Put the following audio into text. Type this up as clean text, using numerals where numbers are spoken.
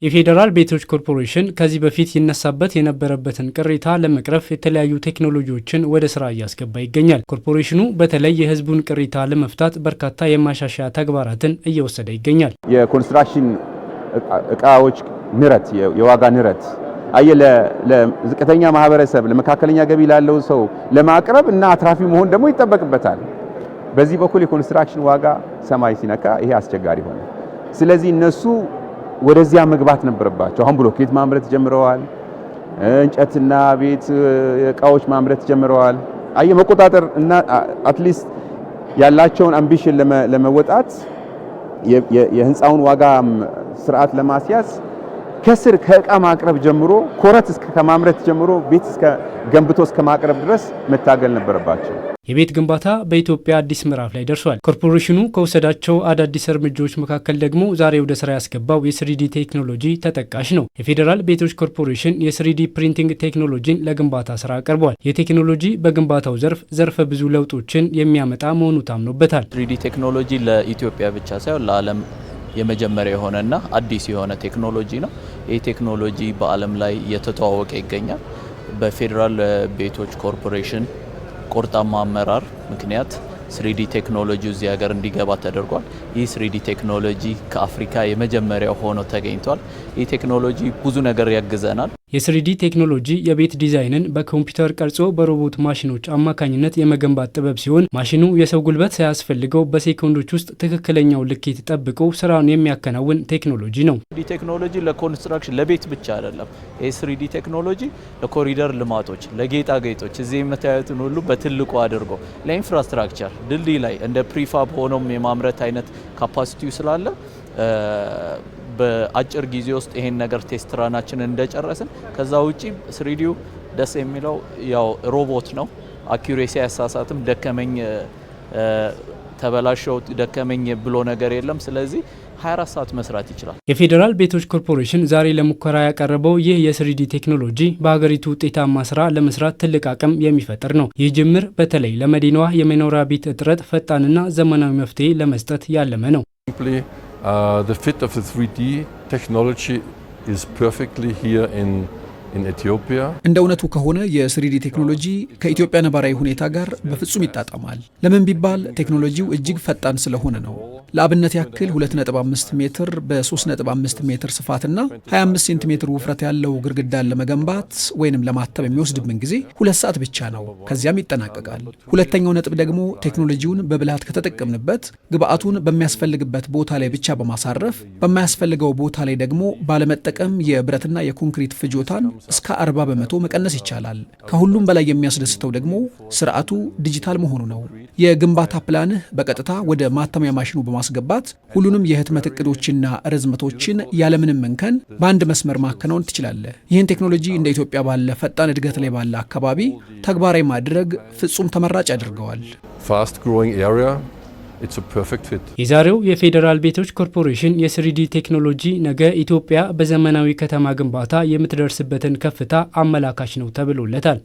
የፌዴራል ቤቶች ኮርፖሬሽን ከዚህ በፊት ይነሳበት የነበረበትን ቅሬታ ለመቅረፍ የተለያዩ ቴክኖሎጂዎችን ወደ ስራ እያስገባ ይገኛል። ኮርፖሬሽኑ በተለይ የሕዝቡን ቅሬታ ለመፍታት በርካታ የማሻሻያ ተግባራትን እየወሰደ ይገኛል። የኮንስትራክሽን እቃዎች ንረት፣ የዋጋ ንረት ለዝቅተኛ ማህበረሰብ፣ ለመካከለኛ ገቢ ላለው ሰው ለማቅረብ እና አትራፊ መሆን ደግሞ ይጠበቅበታል። በዚህ በኩል የኮንስትራክሽን ዋጋ ሰማይ ሲነካ ይሄ አስቸጋሪ ሆነ። ስለዚህ እነሱ ወደዚያ መግባት ነበረባቸው። አሁን ብሎኬት ማምረት ጀምረዋል። እንጨትና ቤት እቃዎች ማምረት ጀምረዋል። መቆጣጠር እና አትሊስት ያላቸውን አምቢሽን ለመወጣት የህንፃውን ዋጋ ስርዓት ለማስያዝ ከስር ከእቃ ማቅረብ ጀምሮ ኮረት እስከ ከማምረት ጀምሮ ቤት እስከ ገንብቶ እስከ ማቅረብ ድረስ መታገል ነበረባቸው። የቤት ግንባታ በኢትዮጵያ አዲስ ምዕራፍ ላይ ደርሷል። ኮርፖሬሽኑ ከወሰዳቸው አዳዲስ እርምጃዎች መካከል ደግሞ ዛሬ ወደ ስራ ያስገባው የስሪዲ ቴክኖሎጂ ተጠቃሽ ነው። የፌዴራል ቤቶች ኮርፖሬሽን የስሪዲ ፕሪንቲንግ ቴክኖሎጂን ለግንባታ ስራ አቅርቧል። የቴክኖሎጂ በግንባታው ዘርፈ ብዙ ለውጦችን የሚያመጣ መሆኑ ታምኖበታል። ስሪዲ ቴክኖሎጂ ለኢትዮጵያ ብቻ ሳይሆን ለዓለም የመጀመሪያ የሆነና አዲስ የሆነ ቴክኖሎጂ ነው። ይህ ቴክኖሎጂ በዓለም ላይ እየተተዋወቀ ይገኛል። በፌዴራል ቤቶች ኮርፖሬሽን ቁርጣማ አመራር ምክንያት ስሪዲ ቴክኖሎጂ እዚህ ሀገር እንዲገባ ተደርጓል። ይህ ስሪዲ ቴክኖሎጂ ከአፍሪካ የመጀመሪያው ሆኖ ተገኝቷል። ይህ ቴክኖሎጂ ብዙ ነገር ያግዘናል። የስሪዲ ቴክኖሎጂ የቤት ዲዛይንን በኮምፒውተር ቀርጾ በሮቦት ማሽኖች አማካኝነት የመገንባት ጥበብ ሲሆን ማሽኑ የሰው ጉልበት ሳያስፈልገው በሴኮንዶች ውስጥ ትክክለኛው ልኬት ጠብቆ ስራውን የሚያከናውን ቴክኖሎጂ ነው። ስሪዲ ቴክኖሎጂ ለኮንስትራክሽን ለቤት ብቻ አይደለም። ይህ ስሪዲ ቴክኖሎጂ ለኮሪደር ልማቶች፣ ለጌጣጌጦች እዚህ የምታዩትን ሁሉ በትልቁ አድርጎ ለኢንፍራስትራክቸር ድልድይ ላይ እንደ ፕሪፋብ ሆኖም የማምረት አይነት ካፓሲቲው ስላለ በአጭር ጊዜ ውስጥ ይሄን ነገር ቴስት ራናችንን እንደጨረስን ከዛ ውጪ ስሪዲው ደስ የሚለው ያው ሮቦት ነው። አኩሬሲ ያሳሳትም ደከመኝ ተበላሸው ደከመኝ ብሎ ነገር የለም። ስለዚህ 24 ሰዓት መስራት ይችላል። የፌዴራል ቤቶች ኮርፖሬሽን ዛሬ ለሙከራ ያቀረበው ይህ የስሪዲ ቴክኖሎጂ በሀገሪቱ ውጤታማ ስራ ለመስራት ትልቅ አቅም የሚፈጥር ነው። ይህ ጅምር በተለይ ለመዲናዋ የመኖሪያ ቤት እጥረት ፈጣንና ዘመናዊ መፍትሄ ለመስጠት ያለመ ነው። The fit of the 3D technology is perfectly here in Ethiopia. እንደ እውነቱ ከሆነ የስሪዲ ቴክኖሎጂ ከኢትዮጵያ ነባራዊ ሁኔታ ጋር በፍጹም ይጣጣማል። ለምን ቢባል ቴክኖሎጂው እጅግ ፈጣን ስለሆነ ነው። ለአብነት ያክል 2.5 ሜትር በ3.5 ሜትር ስፋትና 25 ሴንቲሜትር ውፍረት ያለው ግድግዳን ለመገንባት ወይንም ለማተም የሚወስድብን ጊዜ 2 ሰዓት ብቻ ነው። ከዚያም ይጠናቀቃል። ሁለተኛው ነጥብ ደግሞ ቴክኖሎጂውን በብልሃት ከተጠቀምንበት ግብአቱን በሚያስፈልግበት ቦታ ላይ ብቻ በማሳረፍ በማያስፈልገው ቦታ ላይ ደግሞ ባለመጠቀም የብረትና የኮንክሪት ፍጆታን እስከ 40 በመቶ መቀነስ ይቻላል። ከሁሉም በላይ የሚያስደስተው ደግሞ ስርዓቱ ዲጂታል መሆኑ ነው። የግንባታ ፕላንህ በቀጥታ ወደ ማተሚያ ማሽኑ በማስገባት ሁሉንም የህትመት እቅዶችና ርዝመቶችን ያለምንም እንከን በአንድ መስመር ማከናወን ትችላለህ። ይህን ቴክኖሎጂ እንደ ኢትዮጵያ ባለ ፈጣን እድገት ላይ ባለ አካባቢ ተግባራዊ ማድረግ ፍጹም ተመራጭ ያደርገዋል። Fast growing area. It's a perfect fit. የዛሬው የፌዴራል ቤቶች ኮርፖሬሽን የስሪዲ ቴክኖሎጂ ነገ ኢትዮጵያ በዘመናዊ ከተማ ግንባታ የምትደርስበትን ከፍታ አመላካች ነው ተብሎለታል።